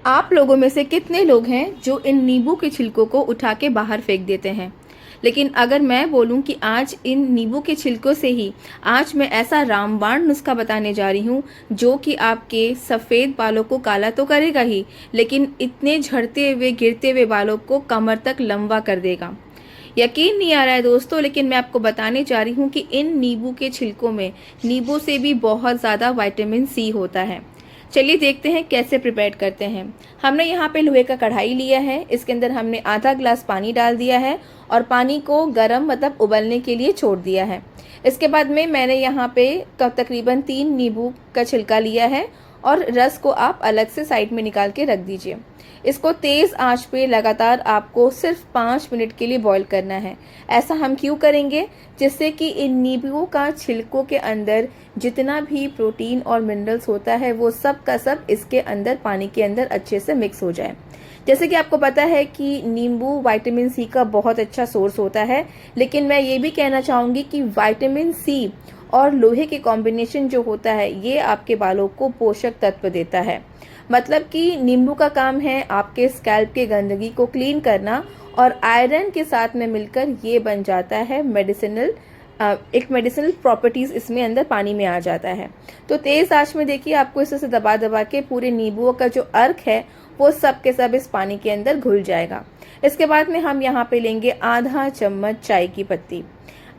आप लोगों में से कितने लोग हैं जो इन नींबू के छिलकों को उठा के बाहर फेंक देते हैं। लेकिन अगर मैं बोलूं कि आज इन नींबू के छिलकों से ही आज मैं ऐसा रामबाण नुस्खा बताने जा रही हूं जो कि आपके सफ़ेद बालों को काला तो करेगा ही, लेकिन इतने झड़ते हुए गिरते हुए बालों को कमर तक लंबा कर देगा। यकीन नहीं आ रहा है दोस्तों, लेकिन मैं आपको बताने जा रही हूँ कि इन नींबू के छिलकों में नींबू से भी बहुत ज़्यादा विटामिन सी होता है। चलिए देखते हैं कैसे प्रिपेयर करते हैं। हमने यहाँ पे लोहे का कढ़ाई लिया है, इसके अंदर हमने आधा ग्लास पानी डाल दिया है और पानी को गरम मतलब उबलने के लिए छोड़ दिया है। इसके बाद में मैंने यहाँ पे तकरीबन 3 नींबू का छिलका लिया है और रस को आप अलग से साइड में निकाल के रख दीजिए। इसको तेज़ आंच पे लगातार आपको सिर्फ 5 मिनट के लिए बॉईल करना है। ऐसा हम क्यों करेंगे? जिससे कि इन नींबुओं का छिलकों के अंदर जितना भी प्रोटीन और मिनरल्स होता है वो सब का सब इसके अंदर पानी के अंदर अच्छे से मिक्स हो जाए। जैसे कि आपको पता है कि नींबू विटामिन सी का बहुत अच्छा सोर्स होता है, लेकिन मैं ये भी कहना चाहूँगी कि विटामिन सी और लोहे के कॉम्बिनेशन जो होता है ये आपके बालों को पोषक तत्व देता है। मतलब कि नींबू का काम है आपके स्कैल्प के गंदगी को क्लीन करना और आयरन के साथ में मिलकर ये बन जाता है एक मेडिसिनल प्रॉपर्टीज इसमें अंदर पानी में आ जाता है। तो तेज आंच में देखिए आपको इसे दबा दबा के पूरे नींबुओं का जो अर्क है वो सब के सब इस पानी के अंदर घुल जाएगा। इसके बाद में हम यहाँ पे लेंगे आधा चम्मच चाय की पत्ती।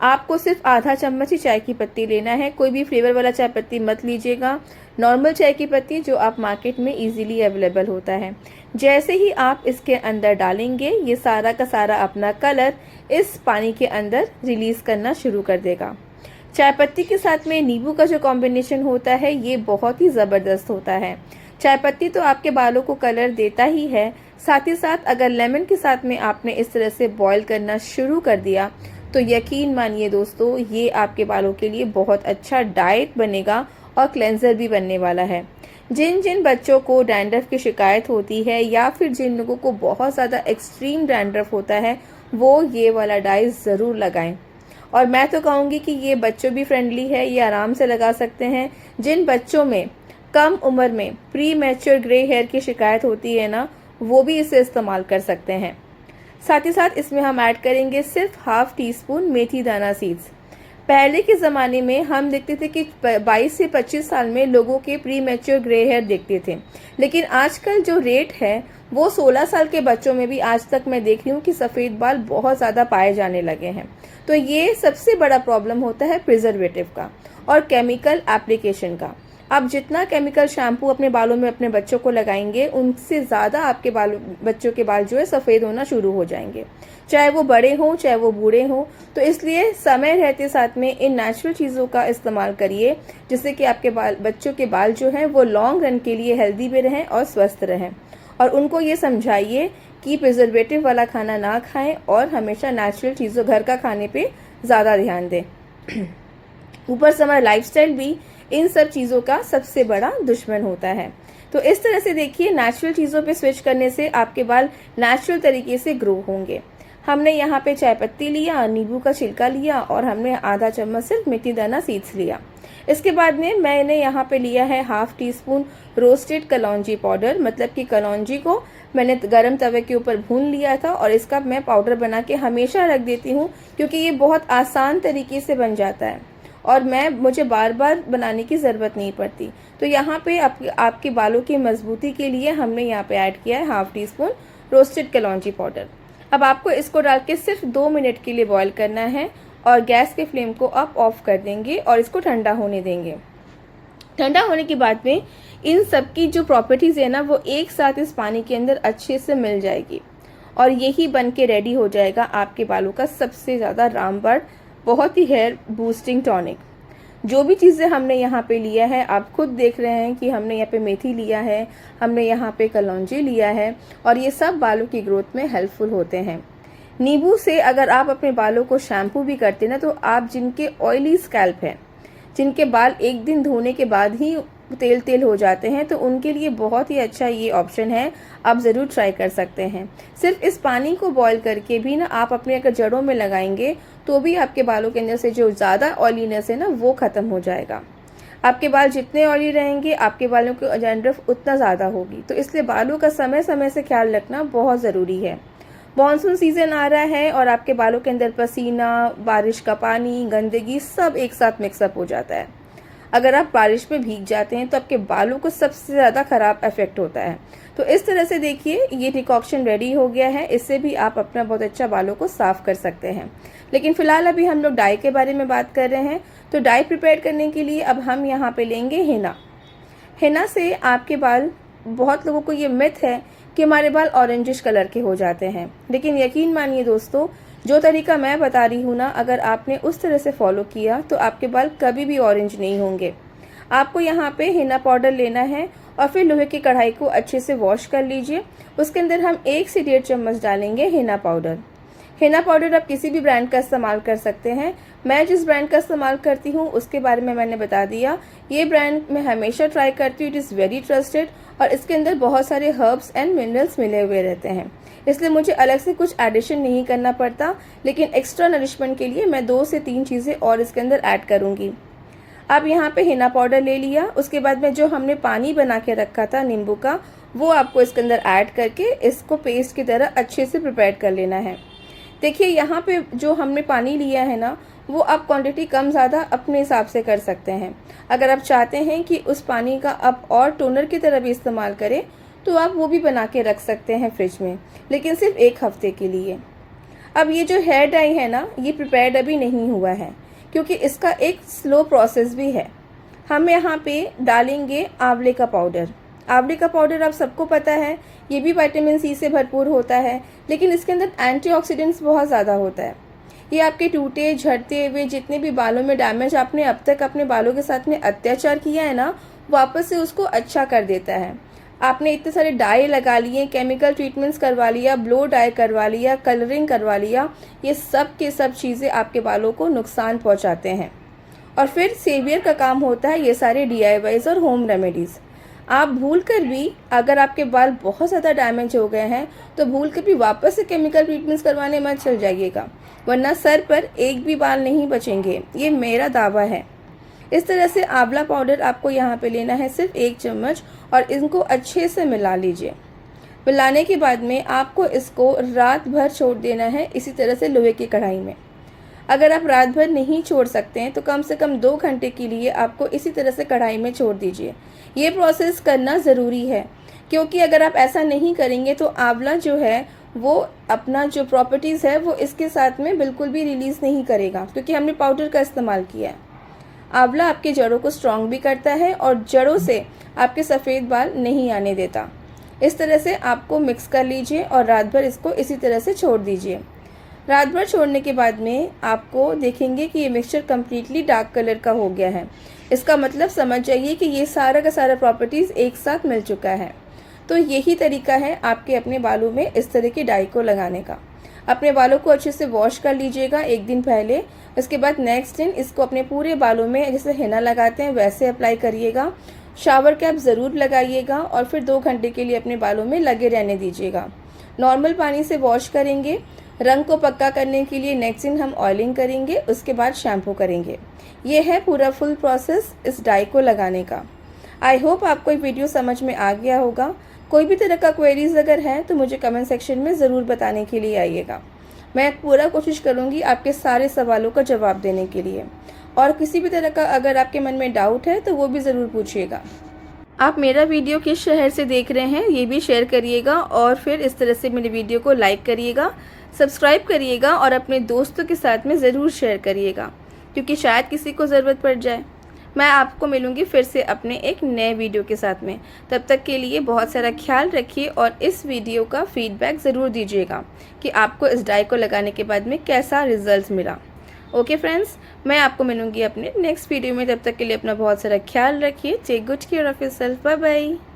आपको सिर्फ आधा चम्मच ही चाय की पत्ती लेना है, कोई भी फ्लेवर वाला चाय पत्ती मत लीजिएगा। नॉर्मल चाय की पत्ती जो आप मार्केट में इजीली अवेलेबल होता है। जैसे ही आप इसके अंदर डालेंगे ये सारा का सारा अपना कलर इस पानी के अंदर रिलीज करना शुरू कर देगा। चाय पत्ती के साथ में नींबू का जो कॉम्बिनेशन होता है ये बहुत ही ज़बरदस्त होता है। चाय पत्ती तो आपके बालों को कलर देता ही है, साथ ही साथ अगर लेमन के साथ में आपने इस तरह से बॉईल करना शुरू कर दिया तो यकीन मानिए दोस्तों ये आपके बालों के लिए बहुत अच्छा डाइट बनेगा और क्लेंजर भी बनने वाला है। जिन जिन बच्चों को डैंड्रफ की शिकायत होती है या फिर जिन लोगों को बहुत ज़्यादा एक्सट्रीम डैंड्रफ होता है वो ये वाला डाई ज़रूर लगाएं। और मैं तो कहूँगी कि ये बच्चों भी फ्रेंडली है, ये आराम से लगा सकते हैं। जिन बच्चों में कम उम्र में प्री मैच्योर ग्रे हेयर की शिकायत होती है ना, वो भी इसे इस्तेमाल कर सकते हैं। साथ ही साथ इसमें हम ऐड करेंगे सिर्फ हाफ टी स्पून मेथी दाना सीड्स। पहले के ज़माने में हम देखते थे कि 22 से 25 साल में लोगों के प्री मैच्योर ग्रे हेयर देखते थे, लेकिन आजकल जो रेट है वो 16 साल के बच्चों में भी आज तक मैं देख रही हूँ कि सफ़ेद बाल बहुत ज़्यादा पाए जाने लगे हैं। तो ये सबसे बड़ा प्रॉब्लम होता है प्रिजर्वेटिव का और केमिकल एप्लीकेशन का। आप जितना केमिकल शैम्पू अपने बालों में अपने बच्चों को लगाएंगे उनसे ज़्यादा आपके बच्चों के बाल जो है सफ़ेद होना शुरू हो जाएंगे, चाहे वो बड़े हों चाहे वो बूढ़े हों। तो इसलिए समय रहते साथ में इन नेचुरल चीज़ों का इस्तेमाल करिए जिससे कि आपके बच्चों के बाल जो हैं वो लॉन्ग रन के लिए हेल्दी भी रहें और स्वस्थ रहें। और उनको ये समझाइए कि प्रिजर्वेटिव वाला खाना ना खाएं और हमेशा नेचुरल चीज़ों घर का खाने पे ज़्यादा ध्यान दें। ऊपर से हमारा लाइफस्टाइल भी इन सब चीज़ों का सबसे बड़ा दुश्मन होता है। तो इस तरह से देखिए नेचुरल चीज़ों पे स्विच करने से आपके बाल नेचुरल तरीके से ग्रो होंगे। हमने यहाँ पे चाय पत्ती लिया, नींबू का छिलका लिया और हमने आधा चम्मच सिर्फ मेथी दाना सीड्स लिया। इसके बाद में मैंने यहाँ पे लिया है हाफ टी स्पून रोस्टेड कलौंजी पाउडर। मतलब कि कलौंजी को मैंने गरम तवे के ऊपर भून लिया था और इसका मैं पाउडर बना के हमेशा रख देती हूँ क्योंकि ये बहुत आसान तरीके से बन जाता है और मुझे बार बार बनाने की ज़रूरत नहीं पड़ती। तो यहाँ पे आपके बालों की मजबूती के लिए हमने यहाँ पे ऐड किया है हाफ टी स्पून रोस्टेड कलौंजी पाउडर। अब आपको इसको डाल के सिर्फ 2 मिनट के लिए बॉईल करना है और गैस के फ्लेम को आप ऑफ कर देंगे और इसको ठंडा होने देंगे। ठंडा होने के बाद में इन सब की जो प्रॉपर्टीज़ है ना वो एक साथ इस पानी के अंदर अच्छे से मिल जाएगी और यही बन के रेडी हो जाएगा आपके बालों का सबसे ज़्यादा रामबाण बहुत ही हेयर बूस्टिंग टॉनिक। जो भी चीज़ें हमने यहाँ पे लिया है आप खुद देख रहे हैं कि हमने यहाँ पे मेथी लिया है, हमने यहाँ पे कलौंजी लिया है और ये सब बालों की ग्रोथ में हेल्पफुल होते हैं। नींबू से अगर आप अपने बालों को शैम्पू भी करते ना तो आप जिनके ऑयली स्कैल्प है, जिनके बाल एक दिन धोने के बाद ही तेल तेल हो जाते हैं, तो उनके लिए बहुत ही अच्छा ये ऑप्शन है, आप ज़रूर ट्राई कर सकते हैं। सिर्फ इस पानी को बॉईल करके भी ना आप अपने अगर जड़ों में लगाएंगे तो भी आपके बालों के अंदर से जो ज़्यादा ऑयलीनेस है ना वो ख़त्म हो जाएगा। आपके बाल जितने ऑयली रहेंगे आपके बालों की डैंड्रफ उतना ज़्यादा होगी। तो इसलिए बालों का समय समय से ख्याल रखना बहुत ज़रूरी है। मॉनसून सीज़न आ रहा है और आपके बालों के अंदर पसीना, बारिश का पानी, गंदगी सब एक साथ मिक्सअप हो जाता है। अगर आप बारिश में भीग जाते हैं तो आपके बालों को सबसे ज़्यादा ख़राब इफेक्ट होता है। तो इस तरह से देखिए ये डिकॉक्शन रेडी हो गया है, इससे भी आप अपना बहुत अच्छा बालों को साफ़ कर सकते हैं। लेकिन फ़िलहाल अभी हम लोग डाई के बारे में बात कर रहे हैं। तो डाई प्रिपेयर करने के लिए अब हम यहाँ पे लेंगे हिना। हिना से आपके बाल, बहुत लोगों को ये मिथ है कि हमारे बाल ऑरेंजिश कलर के हो जाते हैं, लेकिन यकीन मानिए दोस्तों, जो तरीका मैं बता रही हूँ ना, अगर आपने उस तरह से फॉलो किया तो आपके बाल कभी भी ऑरेंज नहीं होंगे। आपको यहाँ पे हिना पाउडर लेना है और फिर लोहे की कढ़ाई को अच्छे से वॉश कर लीजिए। उसके अंदर हम 1 से 1.5 चम्मच डालेंगे हिना पाउडर। हिना पाउडर आप किसी भी ब्रांड का इस्तेमाल कर सकते हैं। मैं जिस ब्रांड का इस्तेमाल करती हूँ उसके बारे में मैंने बता दिया। ये ब्रांड मैं हमेशा ट्राई करती हूँ, इट इज़ वेरी ट्रस्टेड और इसके अंदर बहुत सारे हर्ब्स एंड मिनरल्स मिले हुए रहते हैं, इसलिए मुझे अलग से कुछ एडिशन नहीं करना पड़ता। लेकिन एक्स्ट्रा नरिशमेंट के लिए मैं 2 से 3 चीज़ें और इसके अंदर ऐड करूँगी। अब यहाँ पे हिना पाउडर ले लिया, उसके बाद में जो हमने पानी बना के रखा था नींबू का, वो आपको इसके अंदर ऐड करके इसको पेस्ट की तरह अच्छे से प्रिपेयर कर लेना है। देखिए यहाँ पे जो हमने पानी लिया है ना, वो आप क्वांटिटी कम ज़्यादा अपने हिसाब से कर सकते हैं। अगर आप चाहते हैं कि उस पानी का आप और टोनर की तरह भी इस्तेमाल करें तो आप वो भी बना के रख सकते हैं फ्रिज में, लेकिन सिर्फ 1 हफ्ते के लिए। अब ये जो हेयर डाई है ना, ये प्रिपेयर्ड अभी नहीं हुआ है क्योंकि इसका एक स्लो प्रोसेस भी है। हम यहाँ पे डालेंगे आंवले का पाउडर। आंवले का पाउडर आप सबको पता है, ये भी विटामिन सी से भरपूर होता है, लेकिन इसके अंदर एंटीऑक्सीडेंट्स बहुत ज़्यादा होता है। ये आपके टूटे झड़ते हुए जितने भी बालों में डैमेज आपने अब तक अपने बालों के साथ में अत्याचार किया है ना, वापस से उसको अच्छा कर देता है। आपने इतने सारे डाई लगा लिए, केमिकल ट्रीटमेंट्स करवा लिया, ब्लो डाई करवा लिया, कलरिंग करवा लिया, ये सब के सब चीज़ें आपके बालों को नुकसान पहुंचाते हैं। और फिर सेवियर का काम होता है ये सारे DIYs और होम रेमेडीज़। आप भूल कर भी, अगर आपके बाल बहुत ज़्यादा डैमेज हो गए हैं तो भूल कर भी वापस से केमिकल ट्रीटमेंट्स करवाने मत चल जाइएगा, वरना सर पर एक भी बाल नहीं बचेंगे, ये मेरा दावा है। इस तरह से आंवला पाउडर आपको यहाँ पे लेना है सिर्फ 1 चम्मच और इनको अच्छे से मिला लीजिए। मिलाने के बाद में आपको इसको रात भर छोड़ देना है इसी तरह से लोहे की कढ़ाई में। अगर आप रात भर नहीं छोड़ सकते हैं तो कम से कम 2 घंटे के लिए आपको इसी तरह से कढ़ाई में छोड़ दीजिए। ये प्रोसेस करना ज़रूरी है क्योंकि अगर आप ऐसा नहीं करेंगे तो आंवला जो है वो अपना जो प्रॉपर्टीज़ है वो इसके साथ में बिल्कुल भी रिलीज़ नहीं करेगा, क्योंकि हमने पाउडर का इस्तेमाल किया है। आंवला आपके जड़ों को स्ट्रॉन्ग भी करता है और जड़ों से आपके सफ़ेद बाल नहीं आने देता। इस तरह से आपको मिक्स कर लीजिए और रात भर इसको इसी तरह से छोड़ दीजिए। रात भर छोड़ने के बाद में आपको देखेंगे कि ये मिक्सचर कम्प्लीटली डार्क कलर का हो गया है। इसका मतलब समझ जाइए कि ये सारा का सारा प्रॉपर्टीज़ एक साथ मिल चुका है। तो यही तरीका है आपके अपने बालों में इस तरह की डाई को लगाने का। अपने बालों को अच्छे से वॉश कर लीजिएगा 1 दिन पहले। इसके बाद नेक्स्ट दिन इसको अपने पूरे बालों में जैसे हिना लगाते हैं वैसे अप्लाई करिएगा। शावर कैप ज़रूर लगाइएगा और फिर 2 घंटे के लिए अपने बालों में लगे रहने दीजिएगा। नॉर्मल पानी से वॉश करेंगे। रंग को पक्का करने के लिए नेक्स्ट दिन हम ऑयलिंग करेंगे, उसके बाद शैम्पू करेंगे। ये है पूरा फुल प्रोसेस इस डाई को लगाने का। आई होप आपको ये वीडियो समझ में आ गया होगा। कोई भी तरह का क्वेरीज अगर है तो मुझे कमेंट सेक्शन में ज़रूर बताने के लिए आइएगा। मैं पूरा कोशिश करूँगी आपके सारे सवालों का जवाब देने के लिए। और किसी भी तरह का अगर आपके मन में डाउट है तो वो भी ज़रूर पूछिएगा। आप मेरा वीडियो किस शहर से देख रहे हैं ये भी शेयर करिएगा और फिर इस तरह से मेरे वीडियो को लाइक करिएगा, सब्सक्राइब करिएगा और अपने दोस्तों के साथ में ज़रूर शेयर करिएगा, क्योंकि शायद किसी को ज़रूरत पड़ जाए। मैं आपको मिलूंगी फिर से अपने एक नए वीडियो के साथ में। तब तक के लिए बहुत सारा ख्याल रखिए और इस वीडियो का फीडबैक ज़रूर दीजिएगा कि आपको इस डाई को लगाने के बाद में कैसा रिजल्ट मिला। ओके फ्रेंड्स, मैं आपको मिलूंगी अपने नेक्स्ट वीडियो में। तब तक के लिए अपना बहुत सारा ख्याल रखिए। Take good care of yourself. Bye bye.